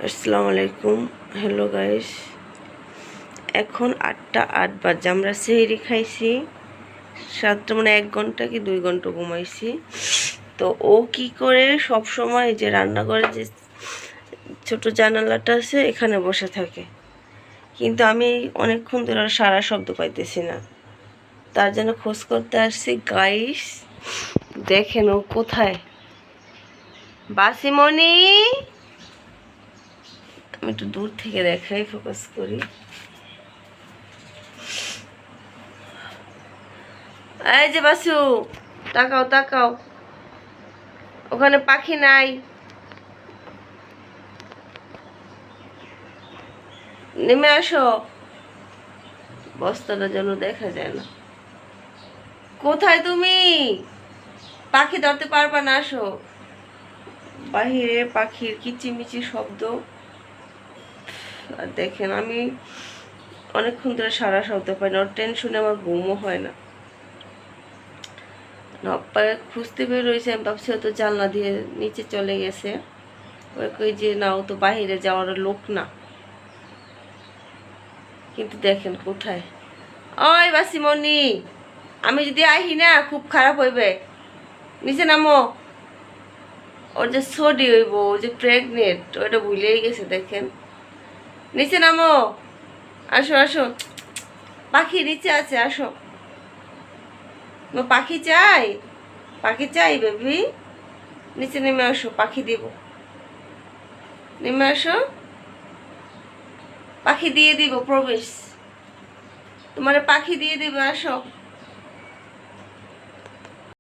আসসালামু আলাইকুম। Hello guys, এখন 8টা 8 বাজে। আমরা সেহরি খাইছি 7টা, মানে 1 ঘন্টা কি 2 ঘন্টা ঘুমাইছি। তো ও কি করে সব সময় যে রান্নাঘরে যে ছোট জানালাটা আছে এখানে বসে থাকে, কিন্তু আমি অনেকক্ষণ ধরে সারা শব্দ পাইতেছি না। তার জন্য খোঁজ করতে আসছি গাইস। দেখেন ও কোথায়। বাসিমণি, আমি একটু দূর থেকে দেখাই, ফোকাস করি। এই যে বাসু, তাকাও তাকাও, ওখানে পাখি নাই। নেমে আসো, বস্তাটা যেন দেখা যায় না। কোথায় তুমি? পাখি ধরতে পারবা না, আসো। বাহিরে পাখির কিচিমিচি শব্দ। আর দেখেন আমি অনেকক্ষণ ধরে সারা শব্দ পাই না। ওর টেনশনে আমার ঘুমও হয় না। নপ্পায় খুঁজতে বের হয়েছে, আমি ভাবছি হয়তো জানলা দিয়ে নিচে চলে গেছে। ওই কই যে না, ও তো বাহিরে যাওয়ার লোক না। কিন্তু দেখেন কোথায়। ওই বাসিমণি, আমি যদি আহি না খুব খারাপ হইবে। নিচে নামো। ওর যে সর্দি হইব, ও যে প্রেগনেন্ট, ওটা ভুলেই গেছে। দেখেন, নিচে নামো। আসো আসো, পাখি নিচে আছে, আসো। পাখি চাই, পাখি চাই বেবি। নিচে নেমে আসো, পাখি দিব। নেমে আসো, পাখি দিয়ে দিব, প্রবেশ। তোমার পাখি দিয়ে দিব, আসো।